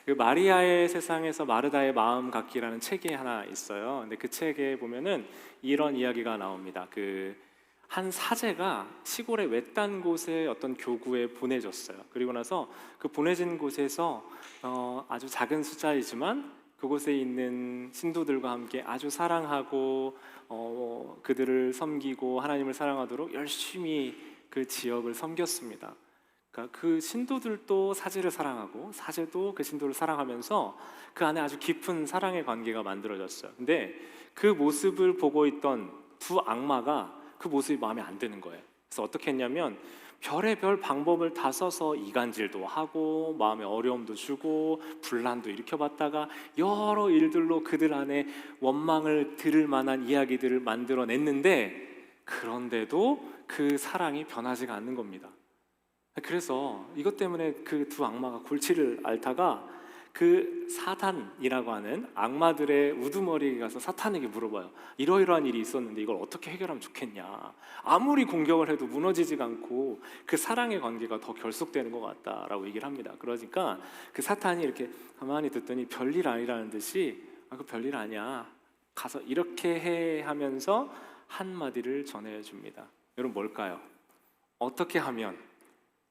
그 마리아의 세상에서 마르다의 마음 갖기라는 책이 하나 있어요. 근데 그 책에 보면은 이런 이야기가 나옵니다. 그 한 사제가 시골의 외딴 곳에 어떤 교구에 보내졌어요. 그리고 나서 그 보내진 곳에서 아주 작은 숫자이지만 그곳에 있는 신도들과 함께 아주 사랑하고 그들을 섬기고 하나님을 사랑하도록 열심히 그 지역을 섬겼습니다. 그러니까 그 신도들도 사제를 사랑하고 사제도 그 신도를 사랑하면서 그 안에 아주 깊은 사랑의 관계가 만들어졌어요. 근데 그 모습을 보고 있던 두 악마가 그 모습이 마음에 안 드는 거예요. 그래서 어떻게 했냐면 별의별 방법을 다 써서 이간질도 하고 마음에 어려움도 주고 분란도 일으켜봤다가 여러 일들로 그들 안에 원망을 들을 만한 이야기들을 만들어냈는데, 그런데도 그 사랑이 변하지가 않는 겁니다. 그래서 이것 때문에 그 두 악마가 골치를 앓다가 그 사탄이라고 하는 악마들의 우두머리에 가서 사탄에게 물어봐요. 이러이러한 일이 있었는데 이걸 어떻게 해결하면 좋겠냐. 아무리 공격을 해도 무너지지가 않고 그 사랑의 관계가 더 결속되는 것 같다라고 얘기를 합니다. 그러니까 그 사탄이 이렇게 가만히 듣더니 별일 아니라는 듯이 그 별일 아니야, 가서 이렇게 해 하면서 한마디를 전해줍니다. 여러분, 뭘까요? 어떻게 하면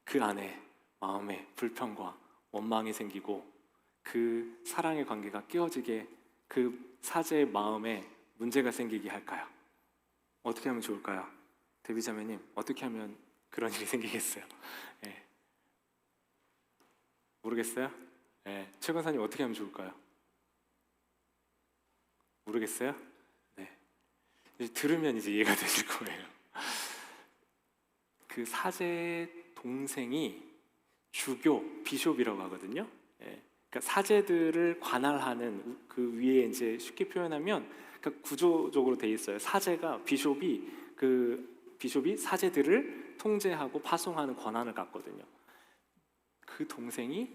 그 안에 마음에 불평과 원망이 생기고 그 사랑의 관계가 깨어지게, 그 사제의 마음에 문제가 생기게 할까요? 어떻게 하면 좋을까요? 데뷔자매님, 어떻게 하면 그런 일이 생기겠어요? 네. 모르겠어요? 네. 최 권사님, 어떻게 하면 좋을까요? 모르겠어요? 네. 이제 들으면 이제 이해가 되실 거예요. 그 사제 동생이 주교, 비숍이라고 하거든요. 예. 그러니까 사제들을 관할하는, 그 위에 이제 쉽게 표현하면 그러니까 구조적으로 돼 있어요. 사제가 비숍이 사제들을 통제하고 파송하는 권한을 갖거든요. 그 동생이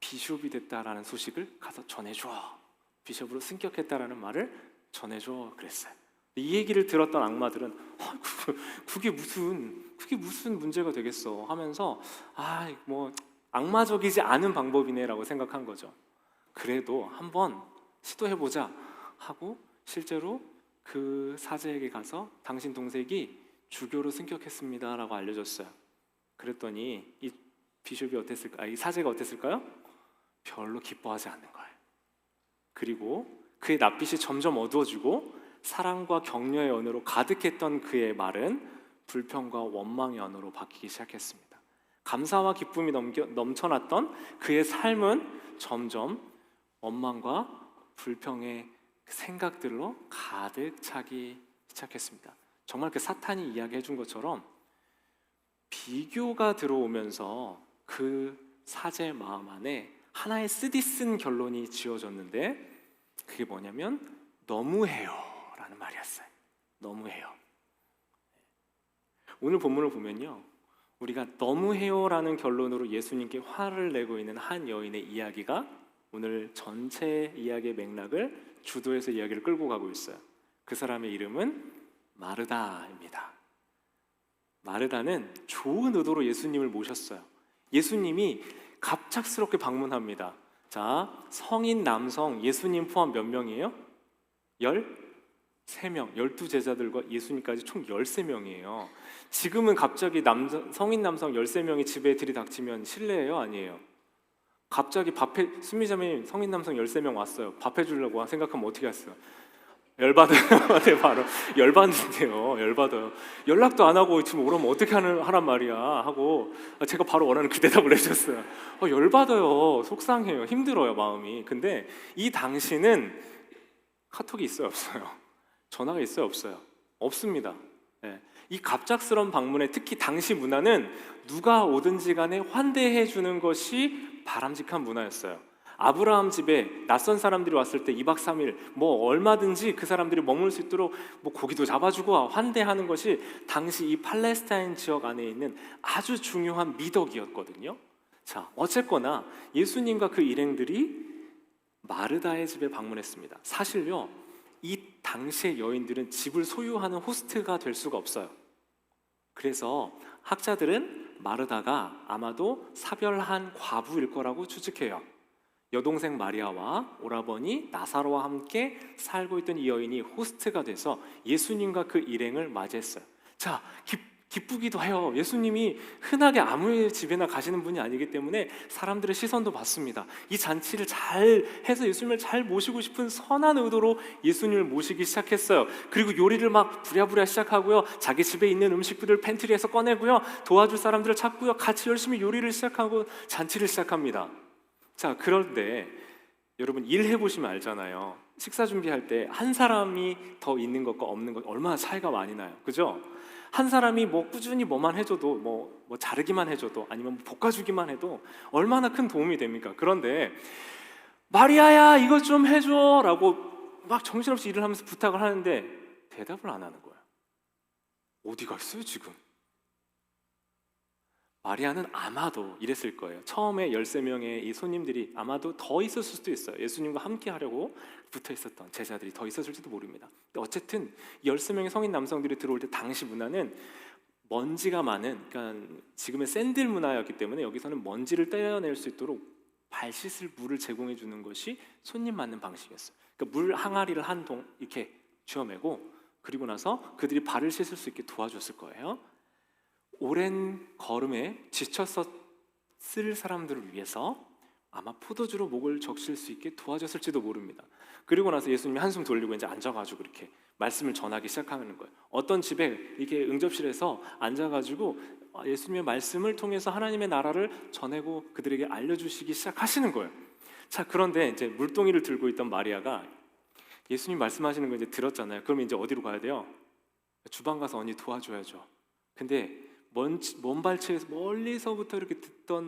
비숍이 됐다라는 소식을 가서 전해줘. 비숍으로 승격했다라는 말을 전해줘 그랬어요. 이 얘기를 들었던 악마들은 그게 무슨 문제가 되겠어 하면서 뭐 악마적이지 않은 방법이네라고 생각한 거죠. 그래도 한번 시도해보자 하고 실제로 그 사제에게 가서 당신 동생이 주교로 승격했습니다라고 알려줬어요. 그랬더니 이 비숍이 어땠을까? 이 사제가 어땠을까요? 별로 기뻐하지 않는 거예요. 그리고 그의 낯빛이 점점 어두워지고 사랑과 격려의 언어로 가득했던 그의 말은 불평과 원망의 언어로 바뀌기 시작했습니다. 감사와 기쁨이 넘쳐났던 그의 삶은 점점 원망과 불평의 생각들로 가득 차기 시작했습니다. 정말 그 사탄이 이야기해 준 것처럼 비교가 들어오면서 그 사제의 마음 안에 하나의 쓰디쓴 결론이 지어졌는데, 그게 뭐냐면 너무해요 라는 말이었어요. 너무해요. 오늘 본문을 보면요, 우리가 너무해요라는 결론으로 예수님께 화를 내고 있는 한 여인의 이야기가 오늘 전체 이야기의 맥락을 주도해서 이야기를 끌고 가고 있어요. 그 사람의 이름은 마르다입니다. 마르다는 좋은 의도로 예수님을 모셨어요. 예수님이 갑작스럽게 방문합니다. 자, 성인 남성 예수님 포함 몇 명이에요? 13명, 12제자들과 예수님까지 총 13명이에요. 지금은 갑자기 성인 남성 13명이 집에 들이닥치면 실례예요? 아니에요? 갑자기 수미자매님 성인 남성 13명 왔어요. 밥 해주려고 생각하면 어떻게 했어요? 열받아요. 네, 바로 열받는데요. 열받아요. 연락도 안 하고 지금 오라면 어떻게 하란 말이야 하고 제가 바로 원하는 그 대답을 해줬어요. 열받아요. 속상해요. 힘들어요, 마음이. 근데 이 당시는 카톡이 있어요, 없어요? 전화가 있어요, 없어요? 없습니다. 네. 이 갑작스러운 방문에 특히 당시 문화는 누가 오든지 간에 환대해 주는 것이 바람직한 문화였어요. 아브라함 집에 낯선 사람들이 왔을 때 2박 3일 뭐 얼마든지 그 사람들이 머물 수 있도록 뭐 고기도 잡아주고 환대하는 것이 당시 이 팔레스타인 지역 안에 있는 아주 중요한 미덕이었거든요. 자, 어쨌거나 예수님과 그 일행들이 마르다의 집에 방문했습니다. 사실요, 이 당시의 여인들은 집을 소유하는 호스트가 될 수가 없어요. 그래서 학자들은 마르다가 아마도 사별한 과부일 거라고 추측해요. 여동생 마리아와 오라버니 나사로와 함께 살고 있던 이 여인이 호스트가 돼서 예수님과 그 일행을 맞이했어요. 자, 기쁘기도 해요. 예수님이 흔하게 아무의 집에나 가시는 분이 아니기 때문에 사람들의 시선도 받습니다. 이 잔치를 잘 해서 예수님을 잘 모시고 싶은 선한 의도로 예수님을 모시기 시작했어요. 그리고 요리를 막 부랴부랴 시작하고요. 자기 집에 있는 음식들을 팬트리에서 꺼내고요. 도와줄 사람들을 찾고요. 같이 열심히 요리를 시작하고 잔치를 시작합니다. 자, 그런데 여러분 일해보시면 알잖아요. 식사 준비할 때 한 사람이 더 있는 것과 없는 것 얼마나 차이가 많이 나요. 그죠? 한 사람이 뭐 꾸준히 뭐만 해줘도 뭐 자르기만 해줘도 아니면 볶아주기만 해도 얼마나 큰 도움이 됩니까? 그런데 마리아야 이것 좀 해줘 라고 막 정신없이 일을 하면서 부탁을 하는데 대답을 안 하는 거예요. 어디가 있어요 지금? 마리아는 아마도 이랬을 거예요. 처음에 13명의 이 손님들이 아마도 더 있었을 수도 있어요. 예수님과 함께 하려고 붙어 있었던 제자들이 더 있었을지도 모릅니다. 근데 어쨌든 13명의 성인 남성들이 들어올 때 당시 문화는 먼지가 많은, 그러니까 지금의 샌들 문화였기 때문에 여기서는 먼지를 떼어낼 수 있도록 발 씻을 물을 제공해 주는 것이 손님 맞는 방식이었어요. 그러니까 물 항아리를 한 동 이렇게 쥐어매고 그리고 나서 그들이 발을 씻을 수 있게 도와줬을 거예요. 오랜 걸음에 지쳤을 사람들을 위해서 아마 포도주로 목을 적실 수 있게 도와줬을지도 모릅니다. 그리고 나서 예수님이 한숨 돌리고 이제 앉아가지고 이렇게 말씀을 전하기 시작하는 거예요. 어떤 집에 이렇게 응접실에서 앉아가지고 예수님의 말씀을 통해서 하나님의 나라를 전하고 그들에게 알려주시기 시작하시는 거예요. 자, 그런데 이제 물동이를 들고 있던 마리아가 예수님 말씀하시는 거 이제 들었잖아요. 그러면 이제 어디로 가야 돼요? 주방 가서 언니 도와줘야죠. 근데 먼 발치에서 멀리서부터 이렇게 듣던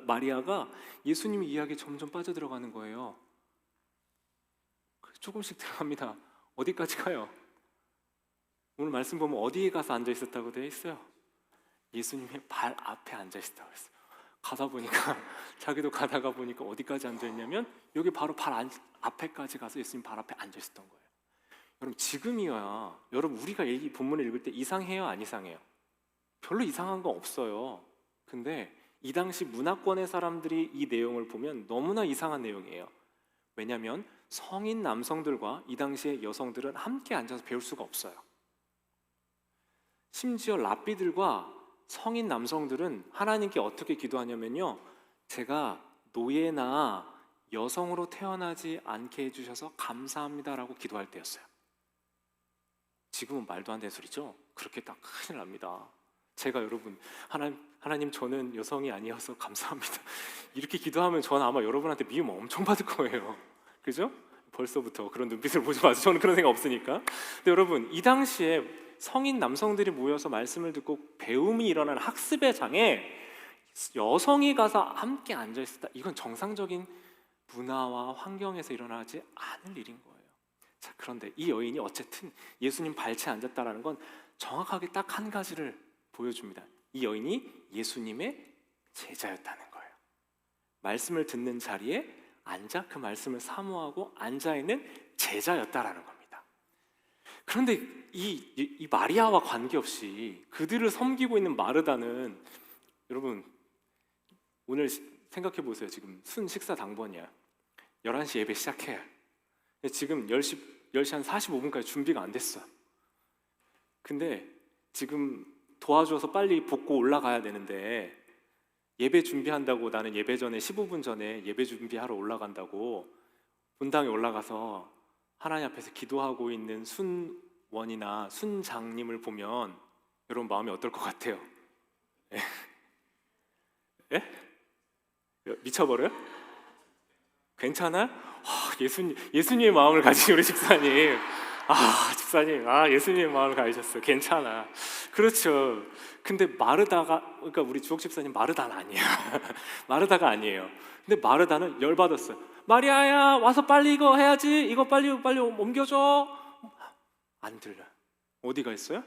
마리아가 예수님의 이야기에 점점 빠져들어가는 거예요. 조금씩 들어갑니다. 어디까지 가요? 오늘 말씀 보면 어디에 가서 앉아 있었다고 되어 있어요? 예수님의 발 앞에 앉아 있었다고 했어요. 가다 보니까 자기도 가다가 보니까 어디까지 앉아 있냐면 여기 바로 앞에까지 가서 예수님 발 앞에 앉아 있었던 거예요. 여러분 지금이야 여러분 우리가 이 본문을 읽을 때 이상해요 안 이상해요? 별로 이상한 거 없어요. 근데 이 당시 문화권의 사람들이 이 내용을 보면 너무나 이상한 내용이에요. 왜냐하면 성인 남성들과 이 당시의 여성들은 함께 앉아서 배울 수가 없어요. 심지어 랍비들과 성인 남성들은 하나님께 어떻게 기도하냐면요, 제가 노예나 여성으로 태어나지 않게 해주셔서 감사합니다라고 기도할 때였어요. 지금은 말도 안 되는 소리죠? 그렇게 딱 큰일 납니다. 제가 여러분 하나님 저는 여성이 아니어서 감사합니다 이렇게 기도하면 저는 아마 여러분한테 미움 엄청 받을 거예요. 그죠? 벌써부터 그런 눈빛을 보지 마세요. 저는 그런 생각 없으니까. 근데 여러분 이 당시에 성인 남성들이 모여서 말씀을 듣고 배움이 일어나는 학습의 장에 여성이 가서 함께 앉아 있었다. 이건 정상적인 문화와 환경에서 일어나지 않을 일인 거예요. 자, 그런데 이 여인이 어쨌든 예수님 발치에 앉았다라는 건 정확하게 딱 한 가지를 보여줍니다. 이 여인이 예수님의 제자였다는 거예요. 말씀을 듣는 자리에 앉아 그 말씀을 사모하고 앉아있는 제자였다라는 겁니다. 그런데 이 마리아와 관계없이 그들을 섬기고 있는 마르다는, 여러분 오늘 생각해 보세요. 지금 순 식사 당번이야. 11시 예배 시작해요. 지금 10시 한 45분까지 준비가 안 됐어. 근데 지금 도와줘서 빨리 볶고 올라가야 되는데 예배 준비한다고, 나는 예배 전에 15분 전에 예배 준비하러 올라간다고 본당에 올라가서 하나님 앞에서 기도하고 있는 순원이나 순장님을 보면 여러분 마음이 어떨 것 같아요? 예? 미쳐버려요? 괜찮아요? 예수님의 마음을 가지신 우리 집사님, 집사님, 예수님의 마음을 가지셨어요. 괜찮아. 그렇죠. 근데 마르다가, 그러니까 우리 주옥 집사님 마르다는 아니야. 마르다가 아니에요. 근데 마르다는 열받았어요. 마리아야, 와서 빨리 이거 해야지. 이거 빨리 옮겨줘. 안 들려. 어디가 있어요?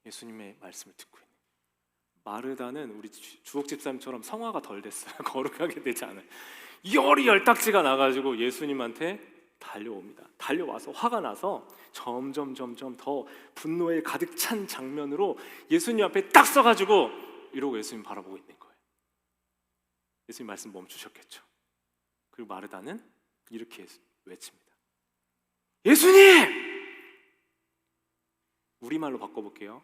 예수님의 말씀을 듣고 있는. 마르다는 우리 주옥 집사님처럼 성화가 덜 됐어요. 거룩하게 되지 않아요. 열이 열딱지가 나가지고 예수님한테 달려옵니다. 달려와서 화가 나서 점점 더 분노에 가득 찬 장면으로 예수님 앞에 딱 서가지고 이러고 예수님 바라보고 있는 거예요. 예수님 말씀 멈추셨겠죠. 그리고 마르다는 이렇게 외칩니다. 예수님! 우리말로 바꿔볼게요.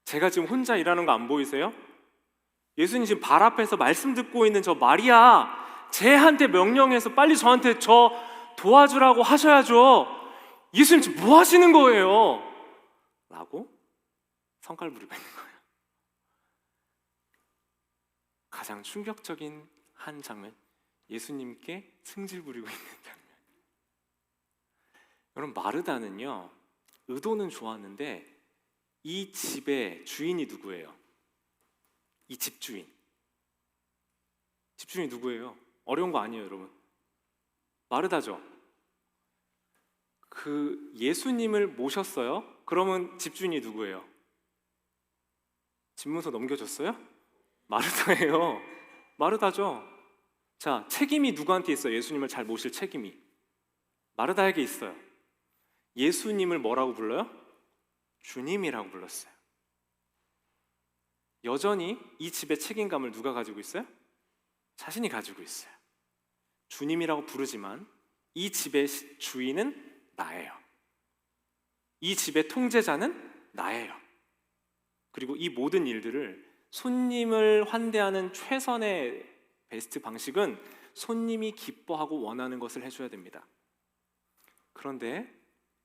제가 지금 혼자 일하는 거 안 보이세요? 예수님 지금 발 앞에서 말씀 듣고 있는 저 마리아, 쟤한테 명령해서 빨리 저한테 저 도와주라고 하셔야죠. 예수님 지금 뭐 하시는 거예요? 라고 성깔 부리고 있는 거예요. 가장 충격적인 한 장면, 예수님께 승질 부리고 있는 장면. 여러분, 마르다는요, 의도는 좋았는데 이 집의 주인이 누구예요? 이 집주인. 집주인이 누구예요? 어려운 거 아니에요, 여러분. 마르다죠. 그 예수님을 모셨어요? 그러면 집주인이 누구예요? 집문서 넘겨줬어요? 마르다예요. 마르다죠. 자, 책임이 누구한테 있어요? 예수님을 잘 모실 책임이 마르다에게 있어요. 예수님을 뭐라고 불러요? 주님이라고 불렀어요. 여전히 이 집의 책임감을 누가 가지고 있어요? 자신이 가지고 있어요. 주님이라고 부르지만 이 집의 주인은 나예요. 이 집의 통제자는 나예요. 그리고 이 모든 일들을, 손님을 환대하는 최선의 베스트 방식은 손님이 기뻐하고 원하는 것을 해줘야 됩니다. 그런데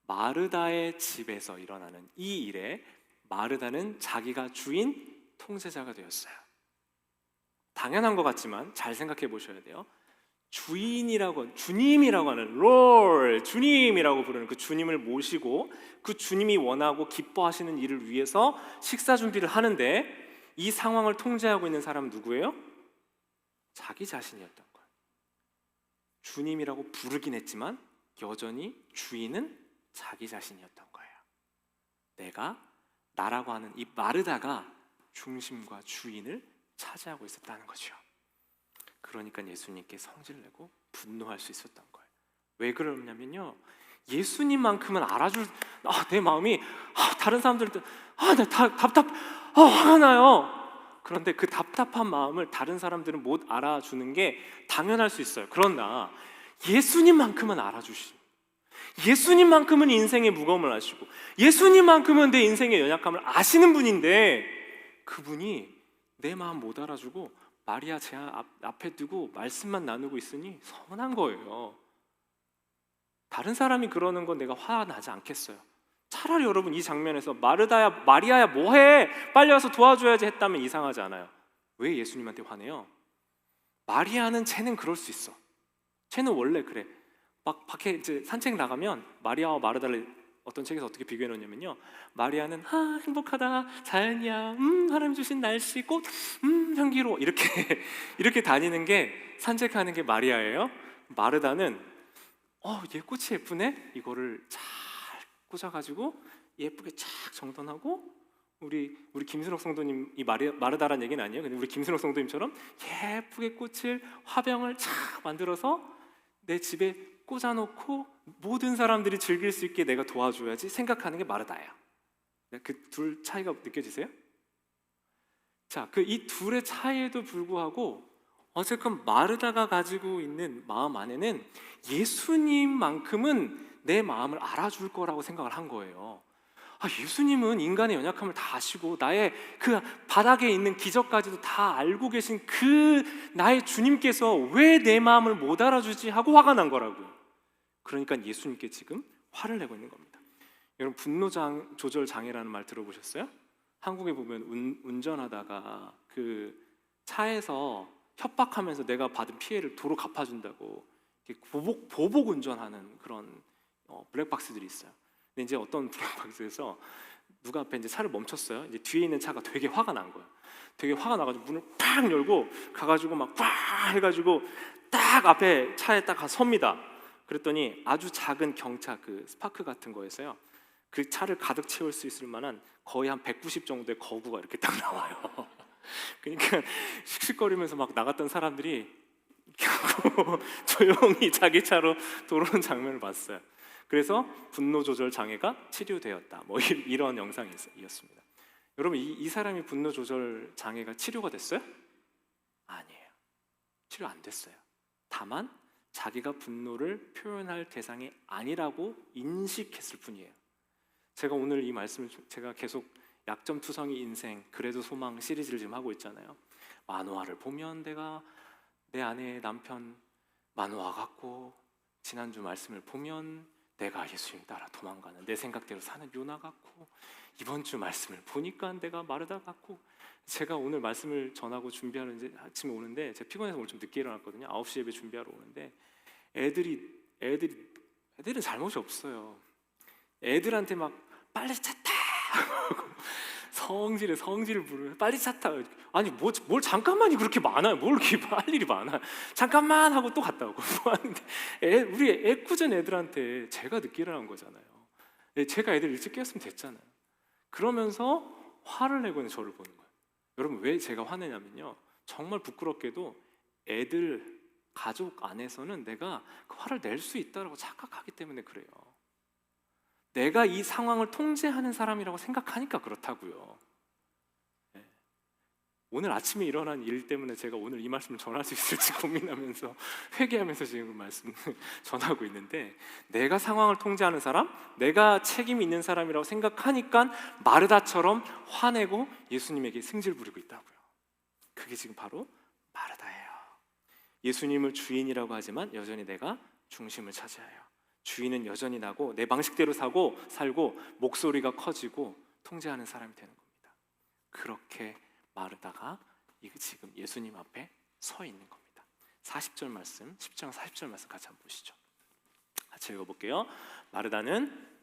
마르다의 집에서 일어나는 이 일에 마르다는 자기가 주인, 통제자가 되었어요. 당연한 것 같지만 잘 생각해 보셔야 돼요. 주인이라고, 주님이라고 하는 롤, 주님이라고 부르는 그 주님을 모시고 그 주님이 원하고 기뻐하시는 일을 위해서 식사 준비를 하는데, 이 상황을 통제하고 있는 사람은 누구예요? 자기 자신이었던 거예요. 주님이라고 부르긴 했지만 여전히 주인은 자기 자신이었던 거예요. 내가, 나라고 하는 이 마르다가 중심과 주인을 차지하고 있었다는 거죠. 그러니까 예수님께 성질내고 분노할 수 있었던 거예요. 왜 그러냐면요, 예수님만큼은 알아줄, 내 마음이 다른 사람들한테 나 화가 나요. 그런데 그 답답한 마음을 다른 사람들은 못 알아주는 게 당연할 수 있어요. 그러나 예수님만큼은 알아주시고, 예수님만큼은 인생의 무거움을 아시고, 예수님만큼은 내 인생의 연약함을 아시는 분인데, 그분이 내 마음 못 알아주고 마리아 제 앞에 두고 말씀만 나누고 있으니 서운한 거예요. 다른 사람이 그러는 건 내가 화나지 않겠어요. 차라리 여러분, 이 장면에서 마리아야 뭐해? 빨리 와서 도와줘야지 했다면 이상하지 않아요. 왜 예수님한테 화내요? 마리아는 쟤는 그럴 수 있어. 쟤는 원래 그래. 막 밖에 이제 산책 나가면 마리아와 마르다를 어떤 책에서 어떻게 비교해 놓냐면요, 마리아는 행복하다, 자연이야, 하나님 주신 날씨, 꽃, 향기로워, 이렇게 다니는 게, 산책하는 게 마리아예요. 마르다는 얘 꽃이 예쁘네, 이거를 잘 꽂아가지고 예쁘게 쫙 정돈하고, 우리 김순옥 성도님, 이 마르다란 얘기는 아니에요. 근데 우리 김순옥 성도님처럼 예쁘게 꽃을, 화병을 쫙 만들어서 내 집에 꽂아놓고 모든 사람들이 즐길 수 있게 내가 도와줘야지 생각하는 게 마르다예요. 그 둘 차이가 느껴지세요? 자, 그 이 둘의 차이에도 불구하고 어쨌건 마르다가 가지고 있는 마음 안에는 예수님만큼은 내 마음을 알아줄 거라고 생각을 한 거예요. 예수님은 인간의 연약함을 다 아시고 나의 그 바닥에 있는 기적까지도 다 알고 계신 그 나의 주님께서 왜 내 마음을 못 알아주지 하고 화가 난 거라고요. 그러니까 예수님께 지금 화를 내고 있는 겁니다. 여러분, 분노 조절 장애라는 말 들어보셨어요? 한국에 보면 운전하다가 그 차에서 협박하면서 내가 받은 피해를 도로 갚아준다고 보복 운전하는 그런 블랙박스들이 있어요. 근데 이제 어떤 블랙박스에서 누가 앞에 이제 차를 멈췄어요. 이제 뒤에 있는 차가 되게 화가 난 거예요. 되게 화가 나가지고 문을 팍 열고 가가지고 막 꽉 해가지고 딱 앞에 차에 딱 가서 섭니다. 그랬더니 아주 작은 경차, 그 스파크 같은 거에서요, 그 차를 가득 채울 수 있을 만한 거의 한 190 정도의 거구가 이렇게 딱 나와요. 그러니까 씩씩거리면서 막 나갔던 사람들이 조용히 자기 차로 돌아오는 장면을 봤어요. 그래서 분노 조절 장애가 치료되었다, 뭐 이런 영상이었습니다. 여러분, 이 사람이 분노 조절 장애가 치료가 됐어요? 아니에요. 치료 안 됐어요. 다만 자기가 분노를 표현할 대상이 아니라고 인식했을 뿐이에요. 제가 오늘 이 말씀을 제가 계속 약점투성이 인생 그래도 소망 시리즈를 지금 하고 있잖아요. 만화를 보면 내가 내 아내의 남편 만화 같고, 지난주 말씀을 보면 내가 예수님 따라 도망가는 내 생각대로 사는 요나 같고, 이번 주 말씀을 보니까 내가 마르다 같고. 제가 오늘 말씀을 전하고 준비하는 이제 아침에 오는데 제가 피곤해서 오늘 좀 늦게 일어났거든요. 9시 예배 준비하러 오는데 애들은 잘못이 없어요. 애들한테 막 빨리 찼다 성질을 부르면 빨리 찼다. 아니 뭘 잠깐만이 그렇게 많아요. 뭘 이렇게 할 일이 많아. 잠깐만 하고 또 갔다 오고 뭐 하는데 우리 애꿎은 애들한테 제가 늦게 일어난 거잖아요. 제가 애들 일찍 깼으면 됐잖아요. 그러면서 화를 내고 저를 보는 거예요. 여러분, 왜 제가 화내냐면요, 정말 부끄럽게도 애들 가족 안에서는 내가 그 화를 낼 수 있다고 착각하기 때문에 그래요. 내가 이 상황을 통제하는 사람이라고 생각하니까 그렇다고요. 네. 오늘 아침에 일어난 일 때문에 제가 오늘 이 말씀을 전할 수 있을지 고민하면서 회개하면서 지금 말씀을 전하고 있는데, 내가 상황을 통제하는 사람, 내가 책임이 있는 사람이라고 생각하니까 마르다처럼 화내고 예수님에게 승질 부리고 있다고요. 그게 지금 바로 마르다예요. 예수님을 주인이라고 하지만 여전히 내가 중심을 차지해요. 주인은 여전히 나고 내 방식대로 살고 목소리가 커지고 통제하는 사람이 되는 겁니다. 그렇게 마르다가 지금 예수님 앞에 서 있는 겁니다. 40절 말씀, 10장 40절 말씀 같이 한번 보시죠. 같이 읽어볼게요. 마르다는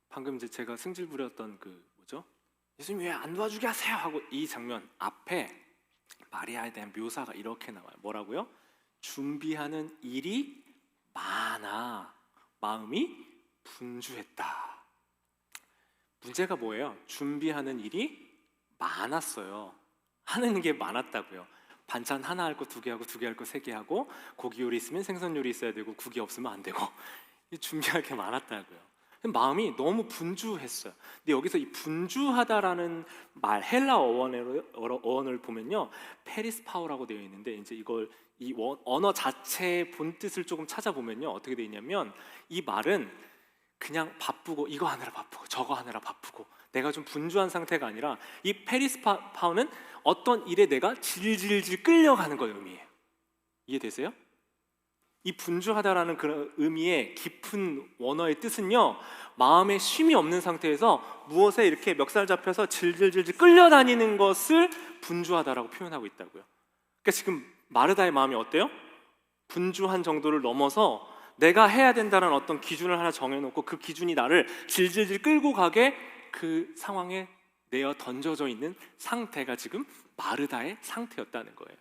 방금 이제 제가 승질 부렸던 예수님 왜 안 도와주게 하세요 하고 이 장면 앞에 마리아에 대한 묘사가 이렇게 나와요. 뭐라고요? 준비하는 일이 많아 마음이 분주했다. 문제가 뭐예요? 준비하는 일이 많았어요. 하는 게 많았다고요. 반찬 하나 할 거 2개 하고 2개 할 거 3개 하고, 고기 요리 있으면 생선 요리 있어야 되고 국이 없으면 안 되고, 준비할 게 많았다고요. 마음이 너무 분주했어요. 근데 여기서 이 분주하다라는 말, 헬라 어원을 보면요, 페리스파우라고 되어 있는데, 이제 이걸 이 언어 자체의 본 뜻을 조금 찾아보면요, 어떻게 되어 있냐면, 이 말은 그냥 바쁘고 이거 하느라 바쁘고 저거 하느라 바쁘고 내가 좀 분주한 상태가 아니라, 이 페리스파우는 어떤 일에 내가 질질질 끌려가는 걸 의미해요. 이해되세요? 이 분주하다라는 그런 의미의 깊은 원어의 뜻은요, 마음에 쉼이 없는 상태에서 무엇에 이렇게 멱살 잡혀서 질질질 끌려다니는 것을 분주하다라고 표현하고 있다고요. 그러니까 지금 마르다의 마음이 어때요? 분주한 정도를 넘어서 내가 해야 된다는 어떤 기준을 하나 정해놓고 그 기준이 나를 질질질 끌고 가게 그 상황에 내어 던져져 있는 상태가 지금 마르다의 상태였다는 거예요.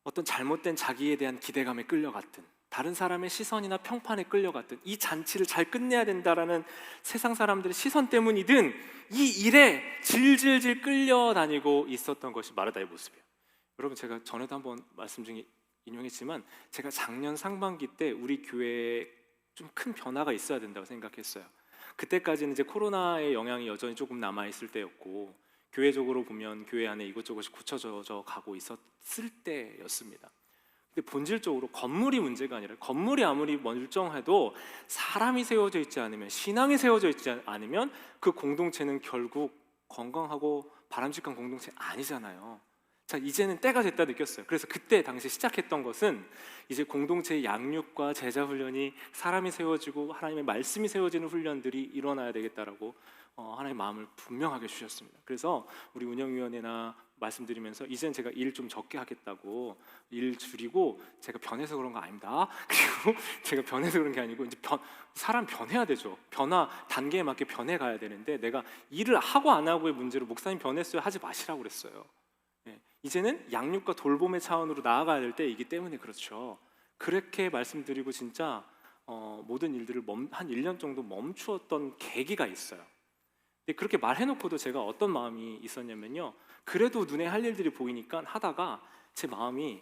어떤 잘못된 자기에 대한 기대감에 끌려갔든, 다른 사람의 시선이나 평판에 끌려갔든, 이 잔치를 잘 끝내야 된다라는 세상 사람들의 시선 때문이든 이 일에 질질질 끌려다니고 있었던 것이 마르다의 모습이에요. 여러분, 제가 전에도 한번 말씀 중에 인용했지만, 제가 작년 상반기 때 우리 교회에 좀 큰 변화가 있어야 된다고 생각했어요. 그때까지는 이제 코로나의 영향이 여전히 조금 남아있을 때였고, 교회적으로 보면 교회 안에 이것저것이 굳혀져 가고 있었을 때였습니다. 근데 본질적으로 건물이 문제가 아니라, 건물이 아무리 멀쩡해도 사람이 세워져 있지 않으면, 신앙이 세워져 있지 않으면 그 공동체는 결국 건강하고 바람직한 공동체 아니잖아요. 자, 이제는 때가 됐다 느꼈어요. 그래서 그때 당시 시작했던 것은 이제 공동체의 양육과 제자 훈련이, 사람이 세워지고 하나님의 말씀이 세워지는 훈련들이 일어나야 되겠다라고 하나님의 마음을 분명하게 주셨습니다. 그래서 우리 운영위원회나 말씀드리면서 이제는 제가 일 좀 적게 하겠다고, 일 줄이고, 제가 변해서 그런 거 아닙니다. 그리고 제가 변해서 그런 게 아니고, 이제 사람 변해야 되죠. 변화 단계에 맞게 변해 가야 되는데, 내가 일을 하고 안 하고의 문제로 목사님 변했어요 하지 마시라고 그랬어요. 이제는 양육과 돌봄의 차원으로 나아가야 될 때이기 때문에 그렇죠. 그렇게 말씀드리고 진짜 모든 일들을 한 1년 정도 멈추었던 계기가 있어요. 근데 그렇게 말해놓고도 제가 어떤 마음이 있었냐면요, 그래도 눈에 할 일들이 보이니까 하다가 제 마음이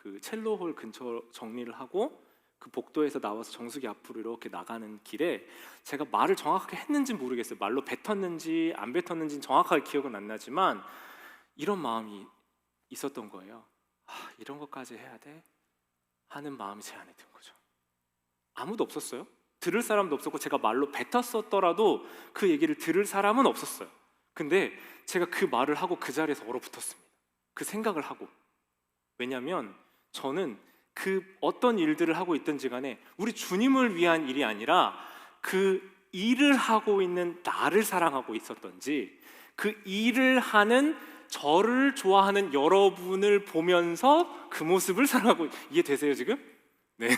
그 첼로홀 근처 정리를 하고 그 복도에서 나와서 정수기 앞으로 이렇게 나가는 길에 제가 말을 정확하게 했는지 모르겠어요. 말로 뱉었는지 안 뱉었는지 정확하게 기억은 안 나지만 이런 마음이 있었던 거예요. 이런 것까지 해야 돼? 하는 마음이 제 안에 든 거죠. 아무도 없었어요. 들을 사람도 없었고 제가 말로 뱉었었더라도 그 얘기를 들을 사람은 없었어요. 근데 제가 그 말을 하고 그 자리에서 얼어붙었습니다. 그 생각을 하고. 왜냐하면 저는 그 어떤 일들을 하고 있든지 간에 우리 주님을 위한 일이 아니라 그 일을 하고 있는 나를 사랑하고 있었던지 그 일을 하는 저를 좋아하는 여러분을 보면서 그 모습을 사랑하고, 이해되세요 지금? 네.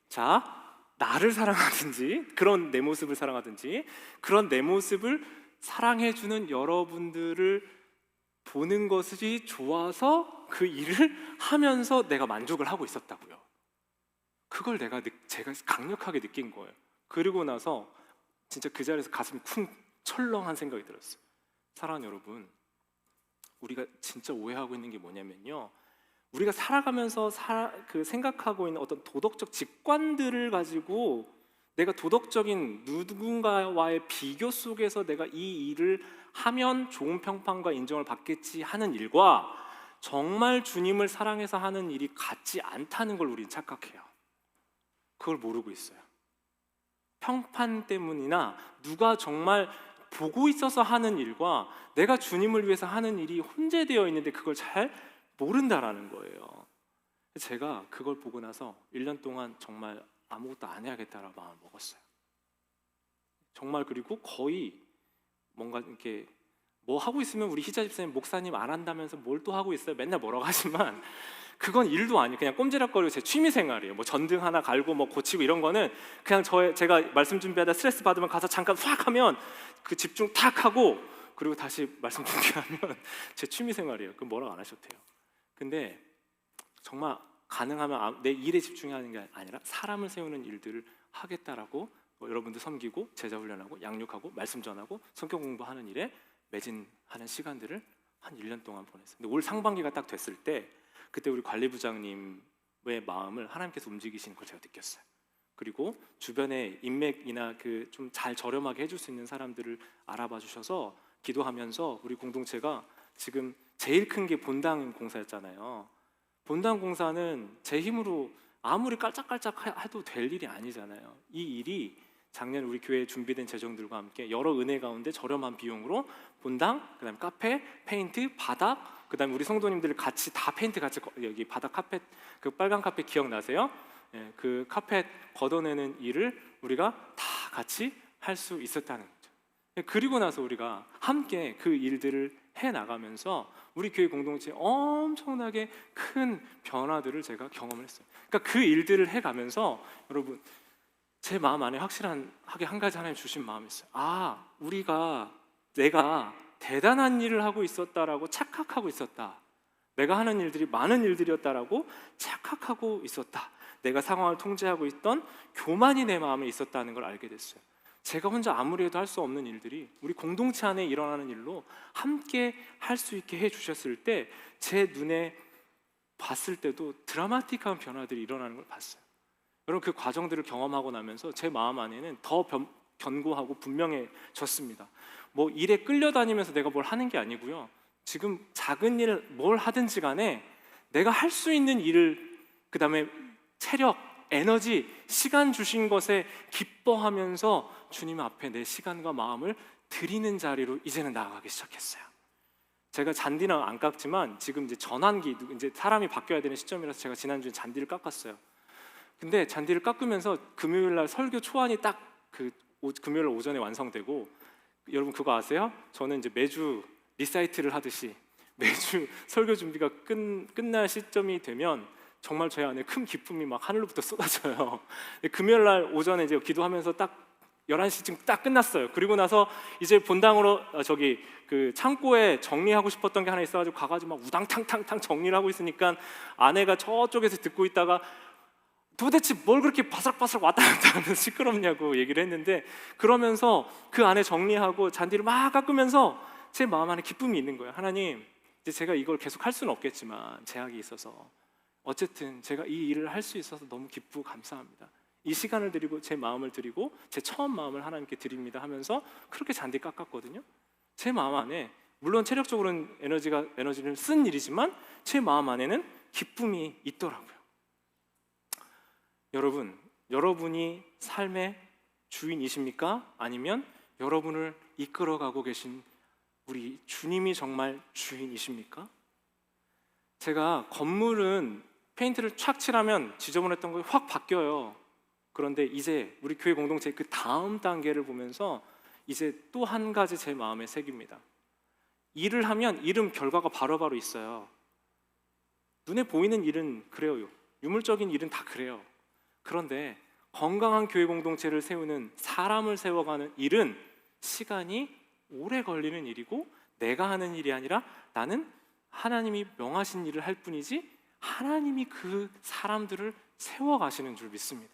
자, 나를 사랑하든지 그런 내 모습을 사랑하든지 그런 내 모습을 사랑해주는 여러분들을 보는 것이 좋아서 그 일을 하면서 내가 만족을 하고 있었다고요. 그걸 제가 강력하게 느낀 거예요. 그리고 나서 진짜 그 자리에서 가슴이 쿵 철렁한 생각이 들었어요. 사랑하는 여러분, 우리가 진짜 오해하고 있는 게 뭐냐면요, 우리가 살아가면서 생각하고 있는 어떤 도덕적 직관들을 가지고 내가 도덕적인 누군가와의 비교 속에서 내가 이 일을 하면 좋은 평판과 인정을 받겠지 하는 일과 정말 주님을 사랑해서 하는 일이 같지 않다는 걸 우리는 착각해요. 그걸 모르고 있어요. 평판 때문이나 누가 정말 보고 있어서 하는 일과 내가 주님을 위해서 하는 일이 혼재되어 있는데 그걸 잘 모른다라는 거예요. 제가 그걸 보고 나서 1년 동안 정말 아무것도 안 해야겠다라고 마음을 먹었어요. 정말. 그리고 거의 뭔가 이렇게 뭐 하고 있으면 우리 희자 집사님 목사님 안 한다면서 뭘 또 하고 있어요? 맨날 뭐라고 하지만 그건 일도 아니에요. 그냥 꼼지락거리고 제 취미 생활이에요. 뭐 전등 하나 갈고 뭐 고치고 이런 거는 그냥 제가 말씀 준비하다 스트레스 받으면 가서 잠깐 확 하면 그 집중 탁 하고 그리고 다시 말씀 준비하면 제 취미 생활이에요. 그럼 뭐라고 안 하셔도 돼요. 근데 정말 가능하면 내 일에 집중하는 게 아니라 사람을 세우는 일들을 하겠다라고 여러분들 섬기고 제자 훈련하고 양육하고 말씀 전하고 성경 공부하는 일에 매진하는 시간들을 한 1년 동안 보냈어요. 근데 올 상반기가 딱 됐을 때 그때 우리 관리부장님의 마음을 하나님께서 움직이시는 걸 제가 느꼈어요. 그리고 주변에 인맥이나 그 좀 잘 저렴하게 해줄 수 있는 사람들을 알아봐 주셔서 기도하면서 우리 공동체가 지금 제일 큰 게 본당 공사였잖아요. 본당 공사는 제 힘으로 아무리 깔짝깔짝 해도 될 일이 아니잖아요. 이 일이 작년 우리 교회에 준비된 재정들과 함께 여러 은혜 가운데 저렴한 비용으로 본당, 그다음 카페, 페인트, 바닥, 그다음 우리 성도님들 같이 다 페인트 같이 여기 바닥 카펫 그 빨간 카펫 기억나세요? 예, 그 카펫 걷어내는 일을 우리가 다 같이 할 수 있었다는 거죠. 그리고 나서 우리가 함께 그 일들을 해 나가면서 우리 교회 공동체에 엄청나게 큰 변화들을 제가 경험을 했어요. 그러니까 그 일들을 해가면서 여러분 제 마음 안에 확실하게 한 가지 하나님 주신 마음이 있어요. 내가 대단한 일을 하고 있었다라고 착각하고 있었다. 내가 하는 일들이 많은 일들이었다라고 착각하고 있었다. 내가 상황을 통제하고 있던 교만이 내 마음에 있었다는 걸 알게 됐어요. 제가 혼자 아무리 해도 할 수 없는 일들이 우리 공동체 안에 일어나는 일로 함께 할 수 있게 해주셨을 때 제 눈에 봤을 때도 드라마틱한 변화들이 일어나는 걸 봤어요. 여러분 그 과정들을 경험하고 나면서 제 마음 안에는 더 견고하고 분명해졌습니다. 뭐 일에 끌려다니면서 내가 뭘 하는 게 아니고요. 지금 작은 일 뭘 하든지 간에 내가 할 수 있는 일을 그 다음에 체력, 에너지, 시간 주신 것에 기뻐하면서 주님 앞에 내 시간과 마음을 드리는 자리로 이제는 나아가기 시작했어요. 제가 잔디는 안 깎지만 지금 이제 전환기, 이제 사람이 바뀌어야 되는 시점이라서 제가 지난주에 잔디를 깎았어요. 근데 잔디를 깎으면서 금요일 날 설교 초안이 딱 그 금요일 오전에 완성되고, 여러분 그거 아세요? 저는 이제 매주 리사이트를 하듯이 매주 설교 준비가 끝날 시점이 되면 정말 제 안에 큰 기쁨이 막 하늘로부터 쏟아져요. 금요일 날 오전에 이제 기도하면서 딱 11시쯤 딱 끝났어요. 그리고 나서 이제 본당으로 저기 그 창고에 정리하고 싶었던 게 하나 있어가지고 가가지고 막 우당탕탕탕 정리를 하고 있으니까 아내가 저쪽에서 듣고 있다가 도대체 뭘 그렇게 바삭바삭 왔다 갔다 하면서 시끄럽냐고 얘기를 했는데, 그러면서 그 안에 정리하고 잔디를 막 깎으면서 제 마음 안에 기쁨이 있는 거예요. 하나님, 이제 제가 이걸 계속 할 수는 없겠지만 제약이 있어서 어쨌든 제가 이 일을 할 수 있어서 너무 기쁘고 감사합니다. 이 시간을 드리고 제 마음을 드리고 제 처음 마음을 하나님께 드립니다 하면서 그렇게 잔디 깎았거든요. 제 마음 안에 물론 체력적으로는 에너지를 쓴 일이지만 제 마음 안에는 기쁨이 있더라고요. 여러분, 여러분이 삶의 주인이십니까? 아니면 여러분을 이끌어가고 계신 우리 주님이 정말 주인이십니까? 제가 건물은 페인트를 촥 칠하면 지저분했던 거 확 바뀌어요. 그런데 이제 우리 교회 공동체 그 다음 단계를 보면서 이제 또 한 가지 제 마음에 새깁니다. 일을 하면 일은 결과가 바로바로 있어요. 눈에 보이는 일은 그래요. 유물적인 일은 다 그래요. 그런데 건강한 교회 공동체를 세우는, 사람을 세워가는 일은 시간이 오래 걸리는 일이고, 내가 하는 일이 아니라 나는 하나님이 명하신 일을 할 뿐이지 하나님이 그 사람들을 세워가시는 줄 믿습니다.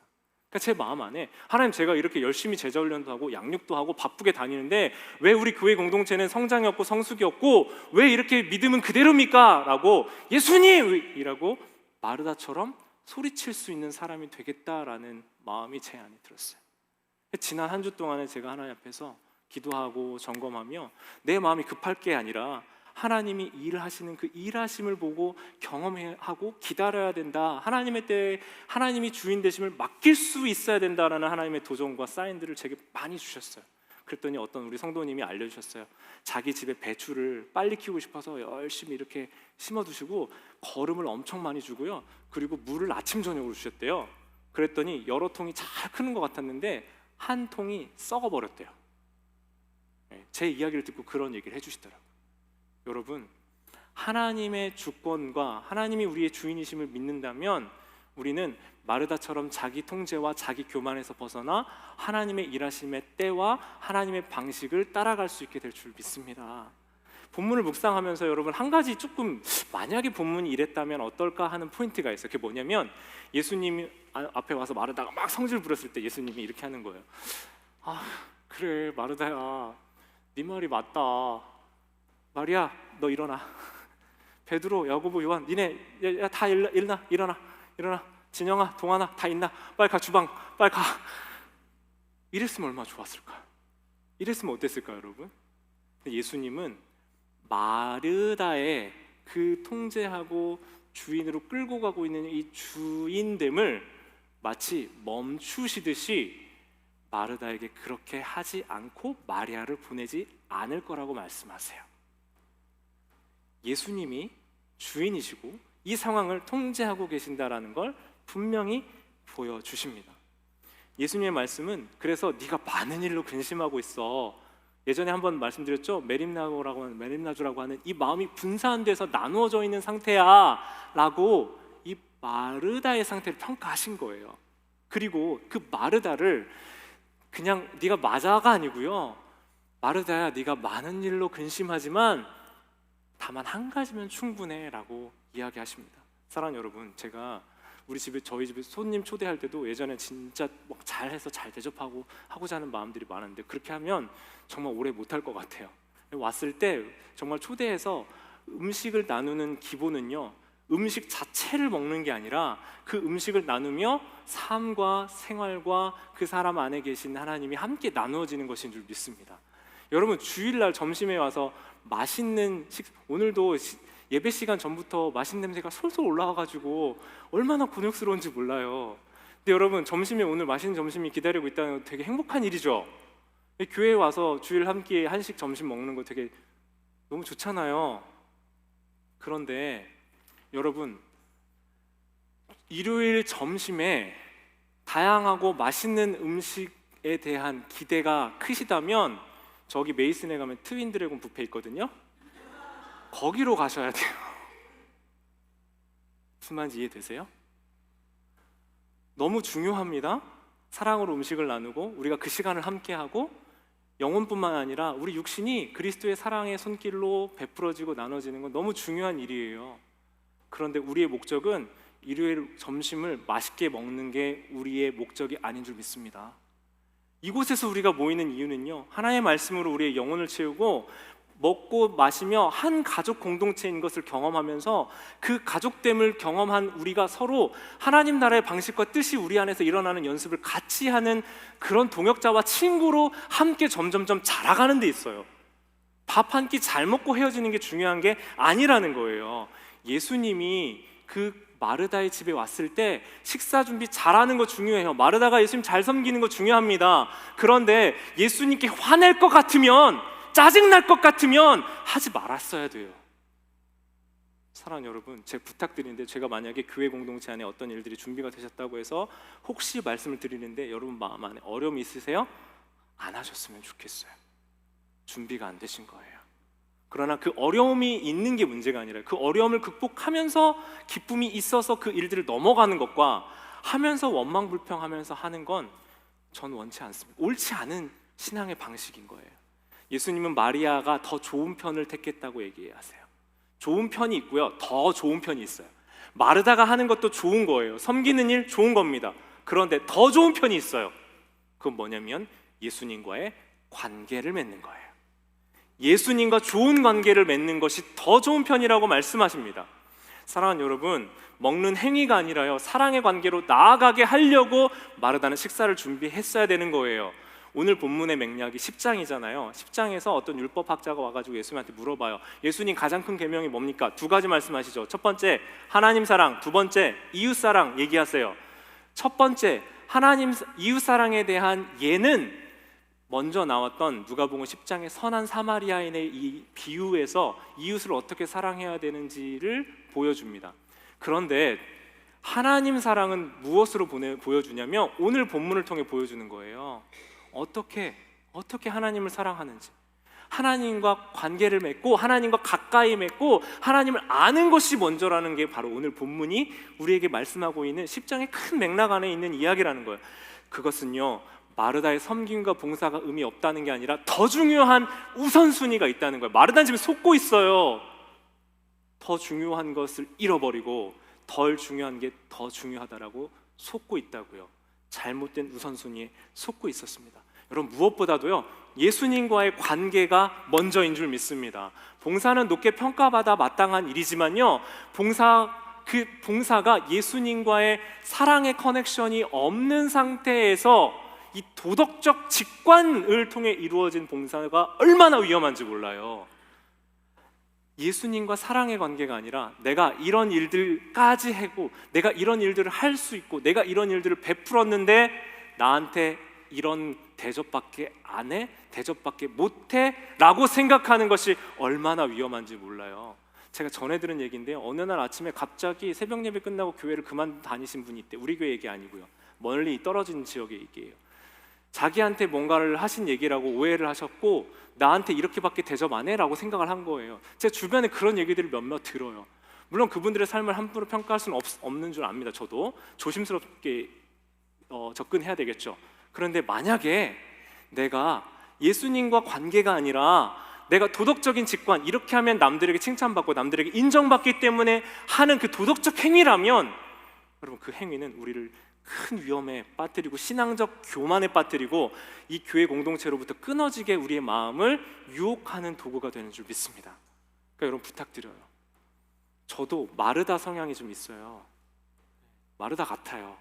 그러니까 제 마음 안에 하나님, 제가 이렇게 열심히 제자 훈련도 하고 양육도 하고 바쁘게 다니는데 왜 우리 교회 공동체는 성장이 없고 성숙이 없고 왜 이렇게 믿음은 그대로입니까? 라고 예수님이라고 마르다처럼 소리칠 수 있는 사람이 되겠다라는 마음이 제 안에 들었어요. 지난 한 주 동안에 제가 하나님 앞에서 기도하고 점검하며 내 마음이 급할 게 아니라 하나님이 일하시는 그 일하심을 보고 경험하고 기다려야 된다. 하나님의 때에 하나님이 주인 되심을 맡길 수 있어야 된다라는 하나님의 도전과 사인들을 제게 많이 주셨어요. 그랬더니 어떤 우리 성도님이 알려주셨어요. 자기 집에 배추를 빨리 키우고 싶어서 열심히 이렇게 심어두시고 거름을 엄청 많이 주고요. 그리고 물을 아침 저녁으로 주셨대요. 그랬더니 여러 통이 잘 크는 것 같았는데 한 통이 썩어버렸대요. 제 이야기를 듣고 그런 얘기를 해주시더라고요. 여러분, 하나님의 주권과 하나님이 우리의 주인이심을 믿는다면 우리는 마르다처럼 자기 통제와 자기 교만에서 벗어나 하나님의 일하심의 때와 하나님의 방식을 따라갈 수 있게 될 줄 믿습니다. 본문을 묵상하면서 여러분 한 가지 조금, 만약에 본문이 이랬다면 어떨까 하는 포인트가 있어요. 그게 뭐냐면 예수님이 앞에 와서 마르다가 막 성질 부렸을 때 예수님이 이렇게 하는 거예요. 아, 그래 마르다야, 네 말이 맞다. 마리아, 너 일어나. 베드로, 야고보, 요한, 니네 다 일어나. 진영아, 동아나 다 있나? 빨리 가, 주방 빨리 가. 이랬으면 얼마나 좋았을까? 이랬으면 어땠을까 여러분? 예수님은 마르다의 그 통제하고 주인으로 끌고 가고 있는 이 주인됨을 마치 멈추시듯이 마르다에게 그렇게 하지 않고 마리아를 보내지 않을 거라고 말씀하세요. 예수님이 주인이시고 이 상황을 통제하고 계신다라는 걸 분명히 보여주십니다. 예수님의 말씀은 그래서 네가 많은 일로 근심하고 있어. 예전에 한번 말씀드렸죠. 메림나주라고 하는 이 마음이 분산돼서 나누어져 있는 상태야 라고 이 마르다의 상태를 평가하신 거예요. 그리고 그 마르다를 그냥 네가 맞아가 아니고요, 마르다야 네가 많은 일로 근심하지만 다만 한 가지면 충분해 라고 이야기하십니다. 사랑하는 여러분, 제가 저희 집에 손님 초대할 때도 예전에 진짜 뭐 잘해서 잘 대접하고 하고자 하는 마음들이 많은데 그렇게 하면 정말 오래 못할 것 같아요. 왔을 때 정말 초대해서 음식을 나누는 기본은요, 음식 자체를 먹는 게 아니라 그 음식을 나누며 삶과 생활과 그 사람 안에 계신 하나님이 함께 나누어지는 것인 줄 믿습니다. 여러분, 주일날 점심에 와서 맛있는 오늘도 예배 시간 전부터 맛있는 냄새가 솔솔 올라와가지고 얼마나 곤욕스러운지 몰라요. 근데 여러분, 점심에 오늘 맛있는 점심이 기다리고 있다는 건 되게 행복한 일이죠. 교회에 와서 주일 함께 한식 점심 먹는 거 되게 너무 좋잖아요. 그런데 여러분, 일요일 점심에 다양하고 맛있는 음식에 대한 기대가 크시다면 저기 메이슨에 가면 트윈 드래곤 뷔페 있거든요. 거기로 가셔야 돼요. 무슨 말인지 이해되세요? 너무 중요합니다. 사랑으로 음식을 나누고 우리가 그 시간을 함께하고 영혼뿐만 아니라 우리 육신이 그리스도의 사랑의 손길로 베풀어지고 나눠지는 건 너무 중요한 일이에요. 그런데 우리의 목적은 일요일 점심을 맛있게 먹는 게 우리의 목적이 아닌 줄 믿습니다. 이곳에서 우리가 모이는 이유는요, 하나님의 말씀으로 우리의 영혼을 채우고 먹고 마시며 한 가족 공동체인 것을 경험하면서 그 가족됨을 경험한 우리가 서로 하나님 나라의 방식과 뜻이 우리 안에서 일어나는 연습을 같이 하는 그런 동역자와 친구로 함께 점점점 자라가는 데 있어요. 밥 한 끼 잘 먹고 헤어지는 게 중요한 게 아니라는 거예요. 예수님이 그 마르다의 집에 왔을 때 식사 준비 잘하는 거 중요해요. 마르다가 예수님 잘 섬기는 거 중요합니다. 그런데 예수님께 화낼 것 같으면, 짜증날 것 같으면 하지 말았어야 돼요. 사랑하는 여러분, 제가 부탁드리는데, 제가 만약에 교회 공동체 안에 어떤 일들이 준비가 되셨다고 해서 혹시 말씀을 드리는데 여러분 마음 안에 어려움이 있으세요? 안 하셨으면 좋겠어요. 준비가 안 되신 거예요. 그러나 그 어려움이 있는 게 문제가 아니라 그 어려움을 극복하면서 기쁨이 있어서 그 일들을 넘어가는 것과 하면서 원망불평하면서 하는 건 전 원치 않습니다. 옳지 않은 신앙의 방식인 거예요. 예수님은 마리아가 더 좋은 편을 택했다고 얘기하세요. 좋은 편이 있고요, 더 좋은 편이 있어요. 마르다가 하는 것도 좋은 거예요. 섬기는 일 좋은 겁니다. 그런데 더 좋은 편이 있어요. 그건 뭐냐면 예수님과의 관계를 맺는 거예요. 예수님과 좋은 관계를 맺는 것이 더 좋은 편이라고 말씀하십니다. 사랑하는 여러분, 먹는 행위가 아니라요, 사랑의 관계로 나아가게 하려고 마르다는 식사를 준비했어야 되는 거예요. 오늘 본문의 맥락이 10장이잖아요. 10장에서 어떤 율법학자가 와가지고 예수님한테 물어봐요. 예수님 가장 큰 계명이 뭡니까? 두 가지 말씀하시죠. 첫 번째 하나님 사랑, 두 번째 이웃 사랑 얘기하세요. 첫 번째 하나님 이웃 사랑에 대한 예는 먼저 나왔던 누가복음 10장의 선한 사마리아인의 이 비유에서 이웃을 어떻게 사랑해야 되는지를 보여줍니다. 그런데 하나님 사랑은 무엇으로 보여주냐면 오늘 본문을 통해 보여주는 거예요. 어떻게 하나님을 사랑하는지, 하나님과 관계를 맺고 하나님과 가까이 맺고 하나님을 아는 것이 먼저라는 게 바로 오늘 본문이 우리에게 말씀하고 있는 10장의 큰 맥락 안에 있는 이야기라는 거예요. 그것은요, 마르다의 섬김과 봉사가 의미 없다는 게 아니라 더 중요한 우선순위가 있다는 거예요. 마르다는 지금 속고 있어요. 더 중요한 것을 잃어버리고 덜 중요한 게 더 중요하다라고 속고 있다고요. 잘못된 우선순위에 속고 있었습니다. 여러분, 무엇보다도요, 예수님과의 관계가 먼저인 줄 믿습니다. 봉사는 높게 평가받아 마땅한 일이지만요, 그 봉사가 예수님과의 사랑의 커넥션이 없는 상태에서 이 도덕적 직관을 통해 이루어진 봉사가 얼마나 위험한지 몰라요. 예수님과 사랑의 관계가 아니라 내가 이런 일들까지 하고 내가 이런 일들을 할 수 있고 내가 이런 일들을 베풀었는데 나한테 이런 대접밖에 안 해? 대접밖에 못해? 라고 생각하는 것이 얼마나 위험한지 몰라요. 제가 전해 들은 얘기인데요, 어느 날 아침에 갑자기 새벽 예배 끝나고 교회를 그만 다니신 분이 있대. 우리 교회 얘기 아니고요, 멀리 떨어진 지역의 얘기예요. 자기한테 뭔가를 하신 얘기라고 오해를 하셨고 나한테 이렇게밖에 대접 안 해? 라고 생각을 한 거예요. 제 주변에 그런 얘기들을 몇몇 들어요. 물론 그분들의 삶을 함부로 평가할 수는 없는 줄 압니다. 저도 조심스럽게 접근해야 되겠죠. 그런데 만약에 내가 예수님과 관계가 아니라 내가 도덕적인 직관, 이렇게 하면 남들에게 칭찬받고 남들에게 인정받기 때문에 하는 그 도덕적 행위라면, 여러분, 그 행위는 우리를 큰 위험에 빠뜨리고 신앙적 교만에 빠뜨리고 이 교회 공동체로부터 끊어지게 우리의 마음을 유혹하는 도구가 되는 줄 믿습니다. 그러니까 여러분, 부탁드려요. 저도 마르다 성향이 좀 있어요. 마르다 같아요.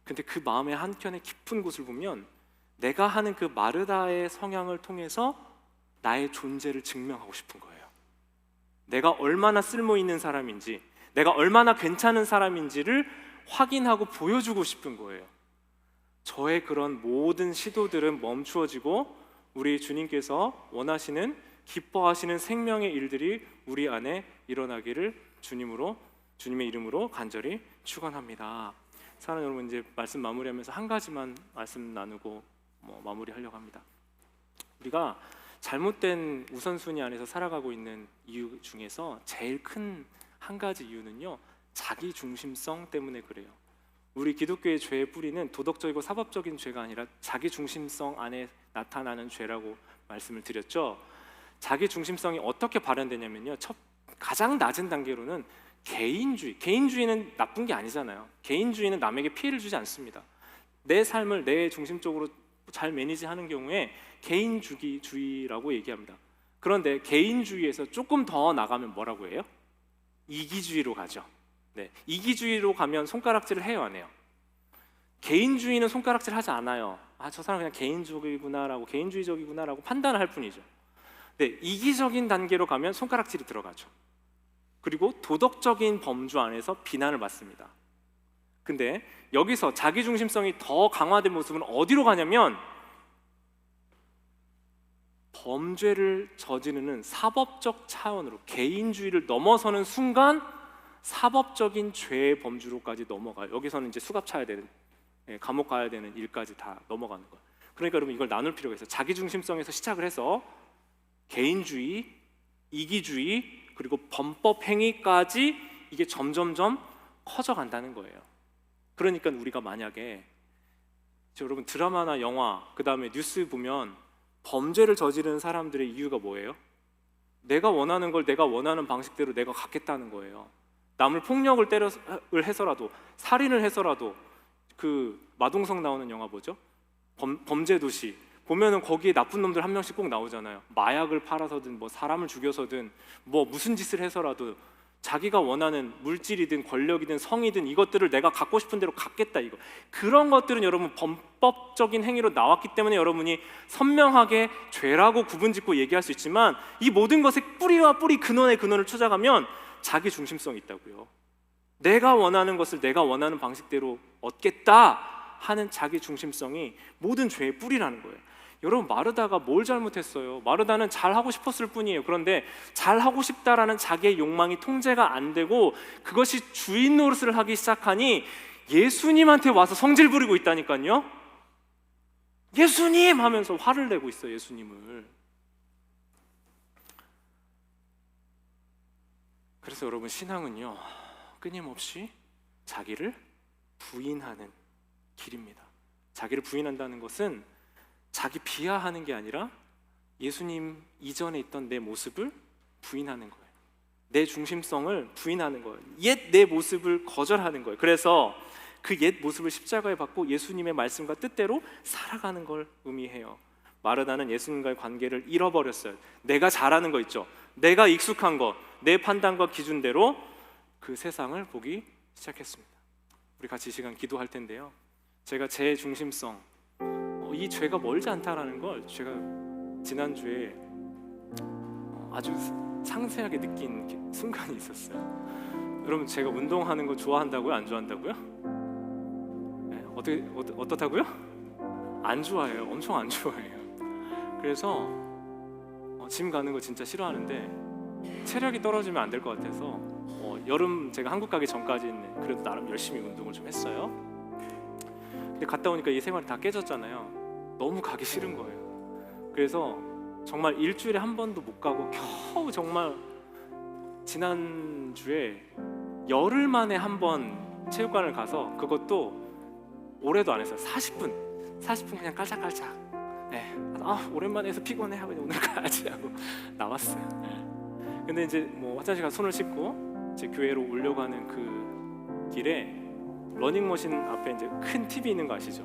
근데 그 마음의 한켠에 깊은 곳을 보면 내가 하는 그 마르다의 성향을 통해서 나의 존재를 증명하고 싶은 거예요. 내가 얼마나 쓸모 있는 사람인지, 내가 얼마나 괜찮은 사람인지를 확인하고 보여주고 싶은 거예요. 저의 그런 모든 시도들은 멈추어지고 우리 주님께서 원하시는, 기뻐하시는 생명의 일들이 우리 안에 일어나기를 주님의 이름으로 간절히 축원합니다. 사랑하는 여러분, 이제 말씀 마무리하면서 한 가지만 말씀 나누고 마무리하려고 합니다. 우리가 잘못된 우선순위 안에서 살아가고 있는 이유 중에서 제일 큰 한 가지 이유는요, 자기 중심성 때문에 그래요. 우리 기독교의 죄의 뿌리는 도덕적이고 사법적인 죄가 아니라 자기 중심성 안에 나타나는 죄라고 말씀을 드렸죠. 자기 중심성이 어떻게 발현되냐면요, 가장 낮은 단계로는 개인주의는 나쁜 게 아니잖아요. 개인주의는 남에게 피해를 주지 않습니다. 내 삶을 내 중심적으로 잘 매니지하는 경우에 개인주의라고 얘기합니다. 그런데 개인주의에서 조금 더 나가면 뭐라고 해요? 이기주의로 가죠. 네, 이기주의로 가면 손가락질을 해요, 안 해요? 개인주의는 손가락질 하지 않아요. 저 사람 그냥 개인주의구나라고, 개인주의적이구나라고 판단을 할 뿐이죠. 네, 이기적인 단계로 가면 손가락질이 들어가죠. 그리고 도덕적인 범주 안에서 비난을 받습니다. 근데 여기서 자기중심성이 더 강화된 모습은 어디로 가냐면 범죄를 저지르는 사법적 차원으로, 개인주의를 넘어서는 순간 사법적인 죄의 범주로까지 넘어가요. 여기서는 이제 수갑 차야 되는, 감옥 가야 되는 일까지 다 넘어가는 거예요. 그러니까 여러분 이걸 나눌 필요가 있어요. 자기중심성에서 시작을 해서 개인주의, 이기주의, 그리고 범법 행위까지 이게 점점점 커져간다는 거예요. 그러니까 우리가 만약에 여러분 드라마나 영화, 그 다음에 뉴스 보면 범죄를 저지르는 사람들의 이유가 뭐예요? 내가 원하는 걸 내가 원하는 방식대로 내가 갖겠다는 거예요. 남을 폭력을 해서라도, 살인을 해서라도, 그 마동석 나오는 영화 뭐죠? 범죄도시 보면은 거기에 나쁜 놈들 한 명씩 꼭 나오잖아요. 마약을 팔아서든 뭐 사람을 죽여서든 뭐 무슨 짓을 해서라도 자기가 원하는 물질이든 권력이든 성이든 이것들을 내가 갖고 싶은 대로 갖겠다, 이거. 그런 것들은 여러분 범법적인 행위로 나왔기 때문에 여러분이 선명하게 죄라고 구분짓고 얘기할 수 있지만, 이 모든 것의 뿌리와 뿌리, 근원의 근원을 찾아가면 자기 중심성이 있다고요. 내가 원하는 것을 내가 원하는 방식대로 얻겠다 하는 자기 중심성이 모든 죄의 뿌리라는 거예요. 여러분 마르다가 뭘 잘못했어요? 마르다는 잘하고 싶었을 뿐이에요. 그런데 잘하고 싶다라는 자기의 욕망이 통제가 안 되고 그것이 주인 노릇을 하기 시작하니 예수님한테 와서 성질 부리고 있다니까요. 예수님 하면서 화를 내고 있어요, 예수님을. 그래서 여러분 신앙은요, 끊임없이 자기를 부인하는 길입니다. 자기를 부인한다는 것은 자기 비하하는 게 아니라 예수님 이전에 있던 내 모습을 부인하는 거예요. 내 중심성을 부인하는 거예요. 옛 내 모습을 거절하는 거예요. 그래서 그 옛 모습을 십자가에 받고 예수님의 말씀과 뜻대로 살아가는 걸 의미해요. 마르다는 예수님과의 관계를 잃어버렸어요. 내가 잘하는 거 있죠, 내가 익숙한 거, 내 판단과 기준대로 그 세상을 보기 시작했습니다. 우리 같이 이 시간 기도할 텐데요, 제가 제 중심성, 이 죄가 멀지 않다라는 걸 제가 지난주에 아주 상세하게 느낀 순간이 있었어요. 여러분 제가 운동하는 거 좋아한다고요? 안 좋아한다고요? 네, 어떻다고요? 안 좋아해요. 엄청 안 좋아해요. 그래서 짐 가는 거 진짜 싫어하는데 체력이 떨어지면 안 될 것 같아서 여름 제가 한국 가기 전까지는 그래도 나름 열심히 운동을 좀 했어요. 근데 갔다 오니까 이 생활이 다 깨졌잖아요. 너무 가기 싫은 거예요. 그래서 정말 일주일에 한 번도 못 가고 겨우 정말 지난주에 열흘 만에 한 번 체육관을 가서, 그것도 오래도 안 했어요. 40분 그냥 깔짝깔짝. 네. 오랜만에 해서 피곤해 하고 오늘 가야지 하고 나왔어요. 네. 근데 이제 뭐 화장실 가서 손을 씻고 제 교회로 오려고 하는 그 길에 러닝머신 앞에 이제 큰 TV 있는 거 아시죠?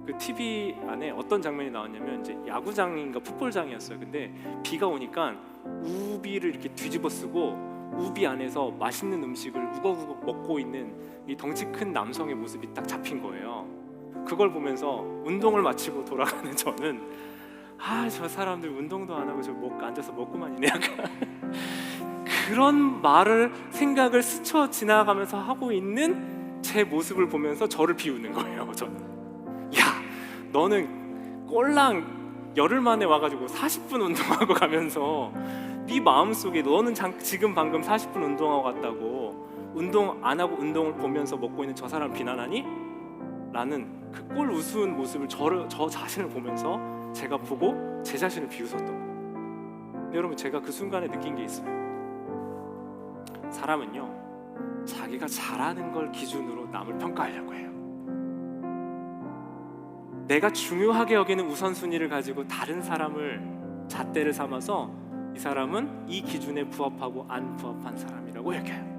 그 TV 안에 어떤 장면이 나왔냐면 이제 야구장인가 풋볼장이었어요. 근데 비가 오니까 우비를 이렇게 뒤집어 쓰고 우비 안에서 맛있는 음식을 우걱우걱 먹고 있는 이 덩치 큰 남성의 모습이 딱 잡힌 거예요. 그걸 보면서 운동을 마치고 돌아가는 저는 저 사람들 운동도 안 하고 저 앉아서 먹고만 있네, 약간 그런 생각을 스쳐 지나가면서 하고 있는 제 모습을 보면서 저를 비우는 거예요. 저는 너는 꼴랑 열흘 만에 와가지고 40분 운동하고 가면서 네 마음속에 너는 지금 방금 40분 운동하고 갔다고, 운동 안 하고 운동을 보면서 먹고 있는 저 사람 비난하니? 라는 그 꼴 우스운 모습을 저 자신을 보면서 제가 보고 제 자신을 비웃었던 거예요. 근데 여러분 제가 그 순간에 느낀 게 있어요. 사람은요, 자기가 잘하는 걸 기준으로 남을 평가하려고 해요. 내가 중요하게 여기는 우선순위를 가지고 다른 사람을 잣대를 삼아서 이 사람은 이 기준에 부합하고 안 부합한 사람이라고 여겨요.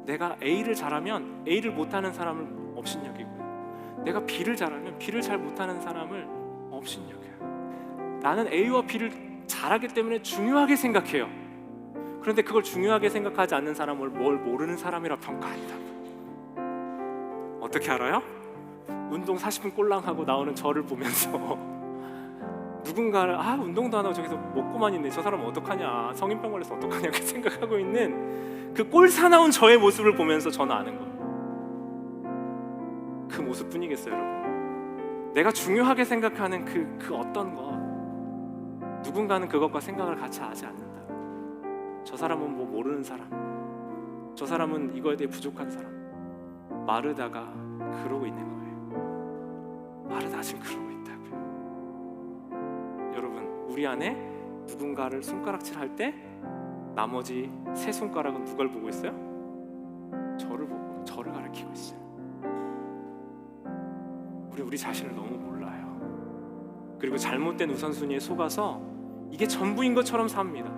내가 A를 잘하면 A를 못하는 사람을 업신여기고요, 내가 B를 잘하면 B를 잘 못하는 사람을 업신여겨요. 나는 A와 B를 잘하기 때문에 중요하게 생각해요. 그런데 그걸 중요하게 생각하지 않는 사람을 뭘 모르는 사람이라 평가한다고. 어떻게 알아요? 운동 40분 꼴랑하고 나오는 저를 보면서 누군가를 운동도 안 하고 저기서 먹고만 있네, 저 사람은 어떡하냐, 성인병 걸려서 어떡하냐 이렇게 생각하고 있는 그 꼴사나운 저의 모습을 보면서 저는 아는 거예요. 그 모습뿐이겠어요, 여러분? 내가 중요하게 생각하는 그 어떤 것, 누군가는 그것과 생각을 같이 하지 않는다. 저 사람은 뭐 모르는 사람, 저 사람은 이거에 대해 부족한 사람. 마르다가 그러고 있는 거예요. 마르다 지금 그러고 있다고요. 여러분, 우리 안에 누군가를 손가락질할 때 나머지 세 손가락은 누굴 보고 있어요? 저를 보고, 저를 가리키고 있어요. 우리 자신을 너무 몰라요. 그리고 잘못된 우선순위에 속아서 이게 전부인 것처럼 삽니다.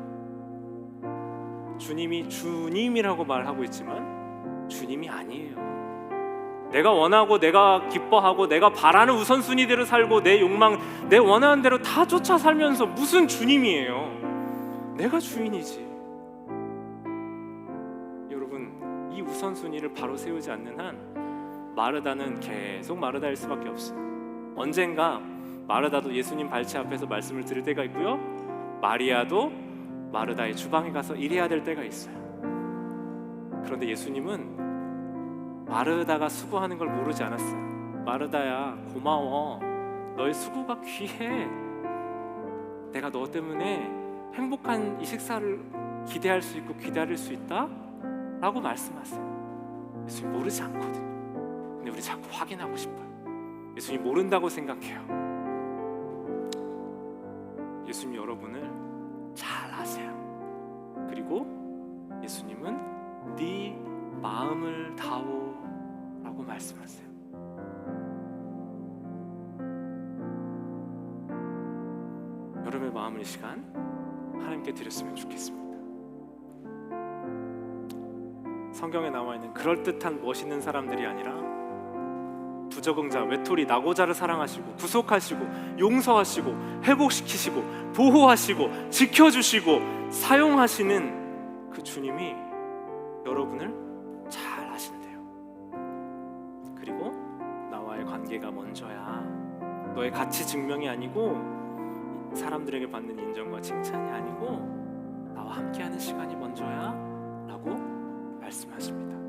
주님이 주님이라고 말하고 있지만 주님이 아니에요. 내가 원하고 내가 기뻐하고 내가 바라는 우선순위대로 살고 내 욕망, 내 원하는 대로 다 쫓아 살면서 무슨 주님이에요? 내가 주인이지. 여러분, 이 우선순위를 바로 세우지 않는 한 마르다는 계속 마르다일 수밖에 없어요. 언젠가 마르다도 예수님 발치 앞에서 말씀을 들을 때가 있고요, 마리아도 마르다의 주방에 가서 일해야 될 때가 있어요. 그런데 예수님은 마르다가 수고하는 걸 모르지 않았어요. 마르다야, 고마워. 너의 수고가 귀해. 내가 너 때문에 행복한 이 식사를 기대할 수 있고 기다릴 수 있다 라고 말씀하세요. 예수님 모르지 않거든요. 근데 우리 자꾸 확인하고 싶어요. 예수님 모른다고 생각해요. 예수님 여러분을 잘 아세요. 그리고 예수님은 네 마음을 다오 라고 말씀하세요. 여러분의 마음을 이 시간 하나님께 드렸으면 좋겠습니다. 성경에 나와 있는 그럴듯한 멋있는 사람들이 아니라 부적응자, 외톨이, 낙오자를 사랑하시고 구속하시고 용서하시고 회복시키시고 보호하시고 지켜주시고 사용하시는 그 주님이 여러분을 잘 아신대요. 그리고 나와의 관계가 먼저야. 너의 가치 증명이 아니고 사람들에게 받는 인정과 칭찬이 아니고 나와 함께하는 시간이 먼저야 라고 말씀하십니다.